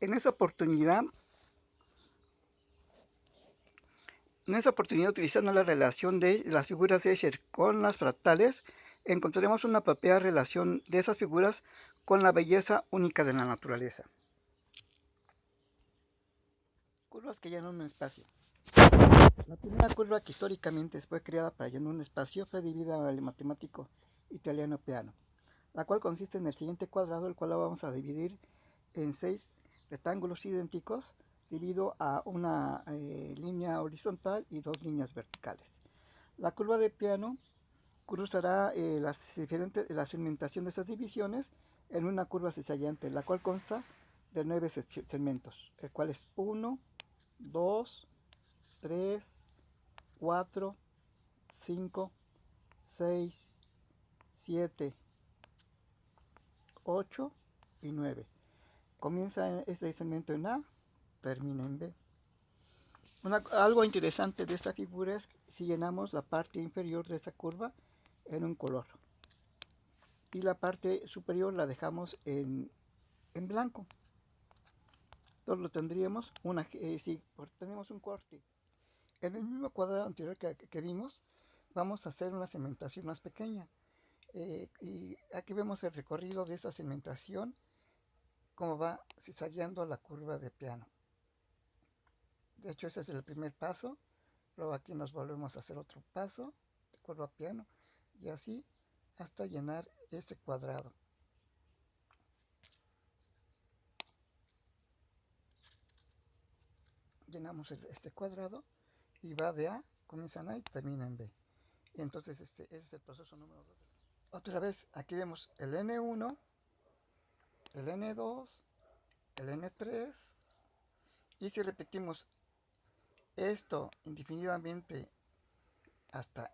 En esa oportunidad, utilizando la relación de las figuras de Escher con las fractales, encontraremos una propia relación de esas figuras con la belleza única de la naturaleza. Curvas que llenan un espacio. La primera curva que históricamente fue creada para llenar un espacio fue debida al matemático italiano Peano, la cual consiste en el siguiente cuadrado, el cual lo vamos a dividir en 6 rectángulos idénticos debido a una línea horizontal y 2 líneas verticales. La curva de Peano cruzará la segmentación de esas divisiones en una curva cizallante, la cual consta de 9 segmentos, el cual es 1, 2, 3, 4, 5, 6, 7, 8 y 9. Comienza este segmento en A, termina en B. Algo interesante de esta figura es si llenamos la parte inferior de esta curva en un color y la parte superior la dejamos en blanco. Entonces lo tendríamos si tenemos un corte en el mismo cuadrado anterior que vimos, vamos a hacer una segmentación más pequeña. Y aquí vemos el recorrido de esa segmentación, cómo va cizallando la curva de Peano. De hecho, ese es el primer paso. Luego aquí nos volvemos a hacer otro paso de curva a Peano y así hasta llenar este cuadrado. Llenamos este cuadrado y va de A, comienza en A y termina en B. Y entonces ese es el proceso número 2. Otra vez, aquí vemos el N1, el N2, el N3, y si repetimos esto indefinidamente hasta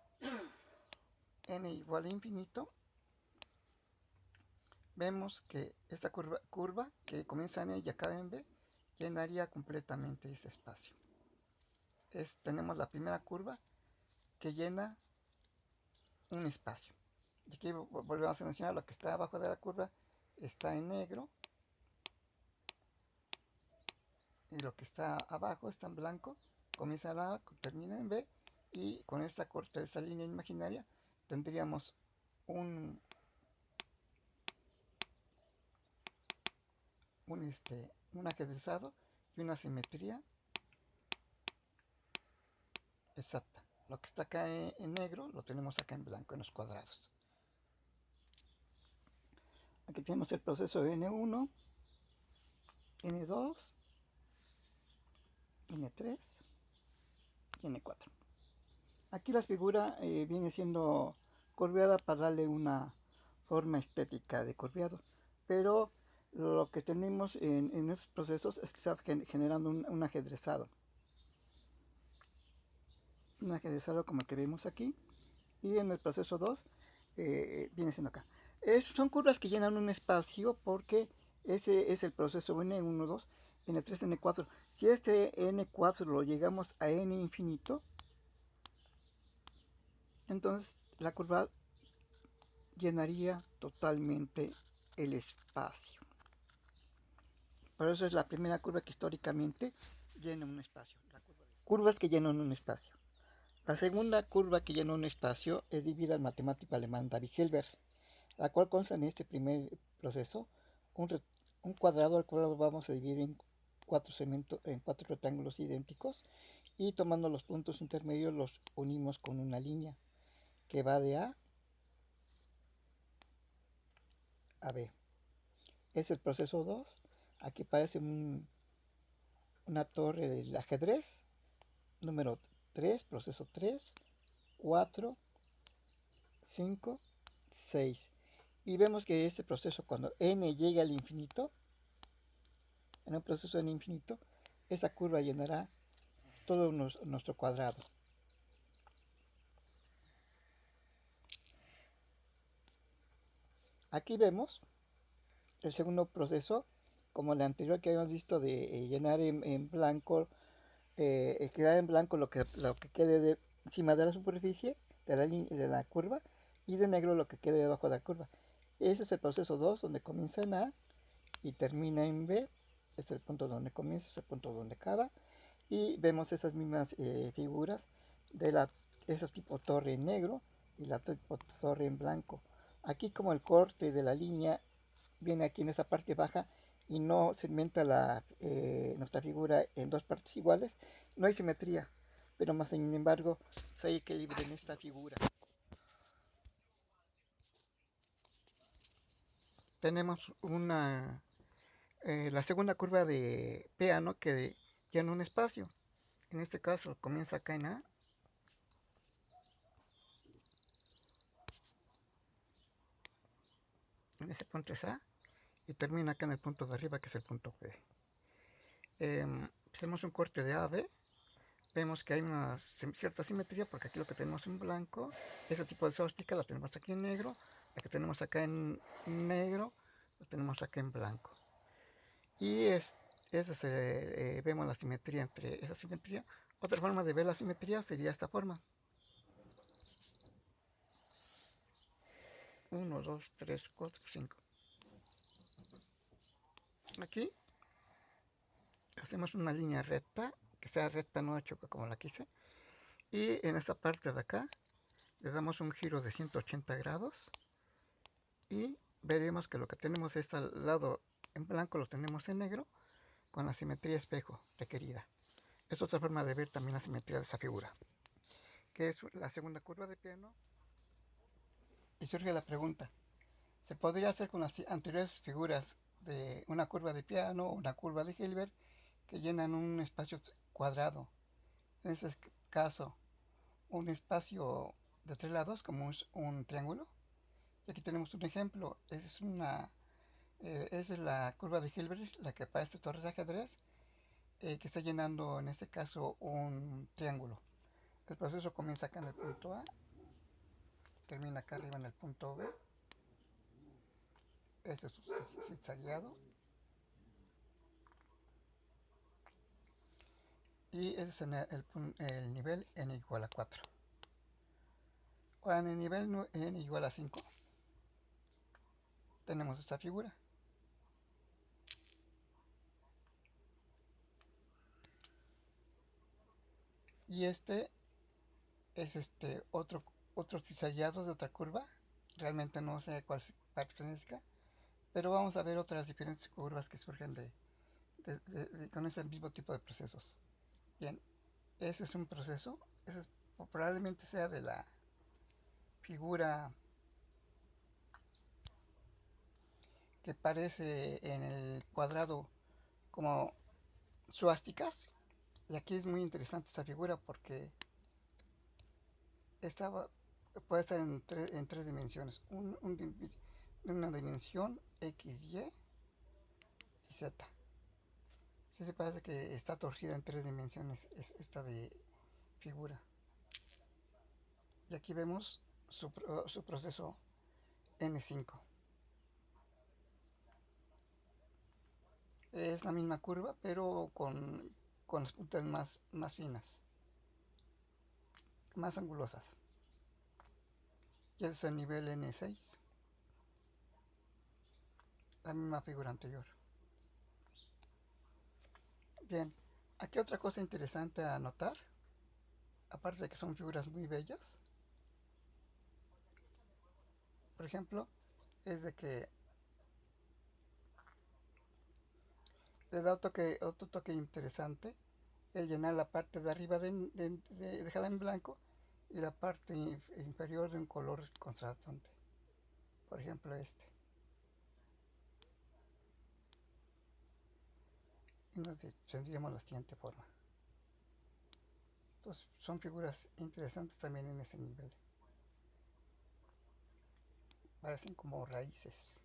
n igual a infinito, vemos que esta curva que comienza en E y acaba en B llenaría completamente ese espacio. Tenemos la primera curva que llena un espacio. Y aquí volvemos a mencionar lo que está abajo de la curva está en negro y lo que está abajo está en blanco. Comienza en A, termina en B, y con esta corte de esta línea imaginaria tendríamos un ajedrezado y una simetría exacta. Lo que está acá en negro lo tenemos acá en blanco en los cuadrados. Aquí tenemos el proceso de N1, N2, N3 y N4. Aquí la figura viene siendo curveada para darle una forma estética de curveado, pero lo que tenemos en estos procesos es que se va generando un ajedrezado. Un ajedrezado como el que vemos aquí, y en el proceso 2 viene siendo acá. Son curvas que llenan un espacio porque ese es el proceso N1, 2, N3, N4. Si este N4 lo llegamos a N infinito, entonces la curva llenaría totalmente el espacio. Por eso es la primera curva que históricamente llena un espacio. Curvas que llenan un espacio. La segunda curva que llena un espacio es debida al matemático alemán David Hilbert, la cual consta en este primer proceso un cuadrado al cual vamos a dividir en cuatro rectángulos idénticos, y tomando los puntos intermedios los unimos con una línea que va de A a B. Es el proceso 2. Aquí parece una torre del ajedrez. Número 3, proceso 3, 4, 5, 6. Y vemos que este proceso, cuando n llega al infinito, en un proceso n infinito, esa curva llenará todo nuestro cuadrado. Aquí vemos el segundo proceso, como el anterior que habíamos visto de llenar en blanco, quedar en blanco lo que quede encima de la superficie de la curva, y de negro lo que quede debajo de la curva. Ese es el proceso 2, donde comienza en A y termina en B, es el punto donde comienza, es el punto donde acaba, y vemos esas mismas figuras de esa tipo torre en negro y la tipo torre en blanco. Aquí como el corte de la línea viene aquí en esa parte baja y no segmenta nuestra figura en dos partes iguales, no hay simetría, pero más sin embargo se hay equilibrio en esta figura. Tenemos la segunda curva de piano que llena un espacio. En este caso comienza acá en A, en ese punto es A, y termina acá en el punto de arriba que es el punto B. Hacemos un corte de A a B, vemos que hay una cierta simetría porque aquí lo que tenemos en blanco, ese tipo de suástica la tenemos aquí en negro, la que tenemos acá en negro la tenemos acá en blanco. Y vemos la simetría entre esa simetría. Otra forma de ver la simetría sería esta forma. 1, 2, 3, 4, 5. Aquí hacemos una línea recta, que sea recta, no choca como la quise. Y en esta parte de acá le damos un giro de 180 grados. Y veremos que lo que tenemos al lado en blanco lo tenemos en negro con la simetría espejo requerida. Es otra forma de ver también la simetría de esa figura, que es la segunda curva de piano. Y surge la pregunta, ¿se podría hacer con las anteriores figuras de una curva de piano o una curva de Hilbert que llenan un espacio cuadrado? En ese caso, un espacio de 3 lados como un triángulo. Y aquí tenemos un ejemplo. Esa es la curva de Hilbert, la que parece torre de ajedrez, que está llenando en este caso un triángulo. El proceso comienza acá en el punto A, termina acá arriba en el punto B. Este es su zigzagueado. Y ese es el nivel n igual a 4. Ahora en el nivel n igual a 5 tenemos esta figura. Y este es otro zigzagueado de otra curva. Realmente no sé a cuál pertenezca, pero vamos a ver otras diferentes curvas que surgen con ese mismo tipo de procesos. Bien, ese es un proceso, probablemente sea de la figura que parece en el cuadrado como suásticas. Y aquí es muy interesante esta figura porque esta puede estar en tres dimensiones. Una dimensión X, Y y Z. Sí se parece que está torcida en tres dimensiones esta de figura. Y aquí vemos su proceso N5. Es la misma curva, pero con las puntas más finas, más angulosas. Y ese es el nivel N6, la misma figura anterior. Bien, aquí otra cosa interesante a notar, aparte de que son figuras muy bellas, por ejemplo, es de que le da otro toque interesante el llenar la parte de arriba dejarla en blanco y la parte inferior de un color contrastante. Por ejemplo este. Y nos tendríamos la siguiente forma. Entonces son figuras interesantes también en ese nivel. Parecen como raíces.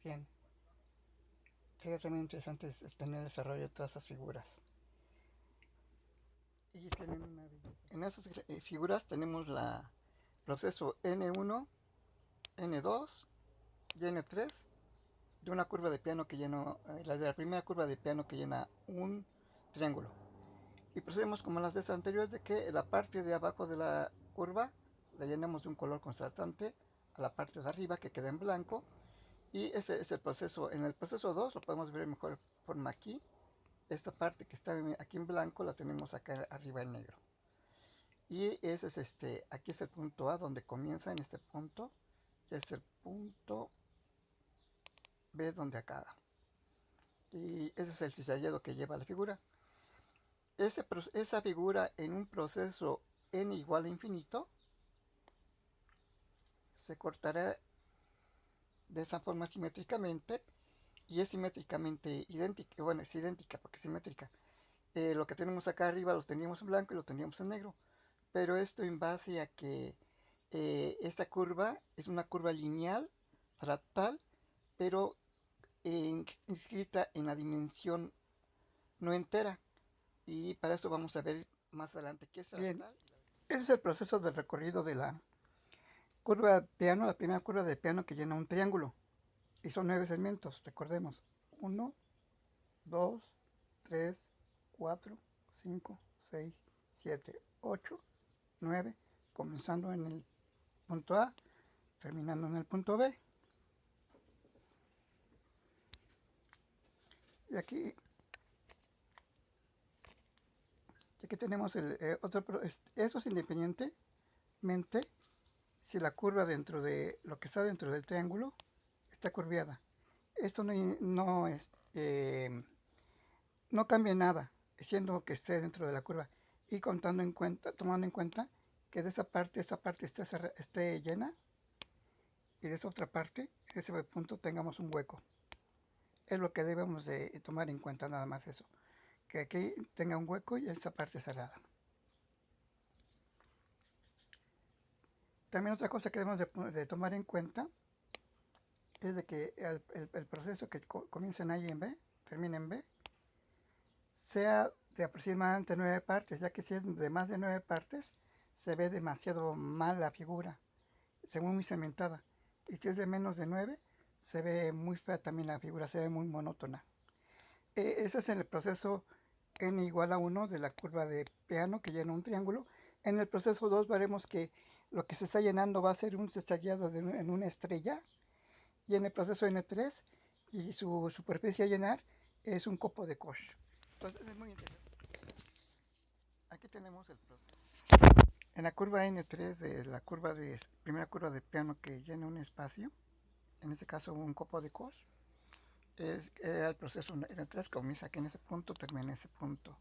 Bien. Sería también interesante tener el desarrollo de todas esas figuras. Y en esas figuras tenemos el proceso N1, N2 y N3 de una curva de piano que llena, la de la primera curva de piano que llena un triángulo. Y procedemos como las veces anteriores de que la parte de abajo de la curva la llenamos de un color contrastante a la parte de arriba que queda en blanco. Y ese es el proceso. En el proceso 2 lo podemos ver de mejor forma aquí. Esta parte que está aquí en blanco la tenemos acá arriba en negro. Y ese es aquí es el punto A donde comienza en este punto. Y es el punto B donde acaba. Y ese es el cizallado que lleva la figura. Esa figura en un proceso n igual a infinito se cortará de esa forma simétricamente y es simétricamente idéntica. Bueno, es idéntica porque es simétrica. Lo que tenemos acá arriba lo teníamos en blanco y lo teníamos en negro. Pero esto en base a que esta curva es una curva lineal, fractal, pero inscrita en la dimensión no entera. Y para eso vamos a ver más adelante qué es fractal. Bien, ese es el proceso de recorrido de la curva de piano, la primera curva de piano que llena un triángulo. Y son 9 segmentos, recordemos. 1, 2, 3, 4, 5, 6, 7, 8, 9, comenzando en el punto A, terminando en el punto B. Y aquí tenemos el otro, eso es independientemente si la curva dentro de lo que está dentro del triángulo está curviada. Esto no cambia nada, siendo que esté dentro de la curva y tomando en cuenta que de esa parte esté llena y de esa otra parte, en ese punto tengamos un hueco. Es lo que debemos de tomar en cuenta, nada más eso, que aquí tenga un hueco y esa parte cerrada. También otra cosa que debemos de tomar en cuenta es de que el proceso que comienza en A y en B, termina en B, sea de aproximadamente 9 partes, ya que si es de más de 9 partes, se ve demasiado mal la figura, se ve muy cementada. Y si es de menos de 9, se ve muy fea también la figura, se ve muy monótona. Ese es el proceso n igual a 1 de la curva de piano que llena un triángulo. En el proceso 2 veremos que lo que se está llenando va a ser un cizallado en una estrella. Y en el proceso N3 y su superficie a llenar es un copo de Koch. Entonces es muy interesante. Aquí tenemos el proceso. En la curva N3 de la primera curva de piano que llena un espacio, en este caso un copo de Koch, el proceso N3 comienza aquí en ese punto, termina en ese punto.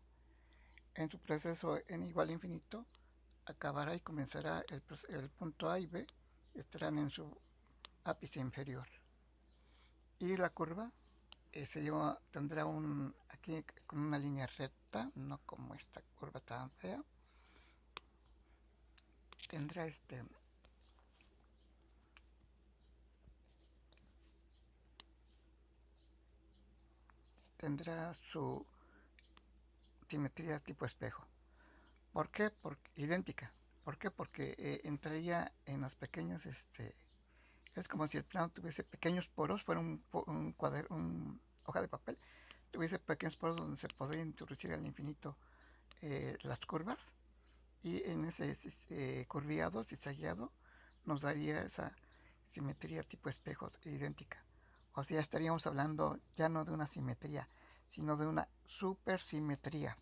En su proceso n igual a infinito, acabará y comenzará el punto A y B, estarán en su ápice inferior. Y la curva tendrá aquí con una línea recta, no como esta curva tan fea. Tendrá su simetría tipo espejo. ¿Por qué? Idéntica. ¿Por qué? Porque entraría en los pequeños, es como si el plano tuviese pequeños poros, fuera un hoja de papel, tuviese pequeños poros donde se podría introducir al infinito las curvas, y en ese curviado, cizallado, nos daría esa simetría tipo espejo idéntica. O sea, estaríamos hablando ya no de una simetría, sino de una supersimetría.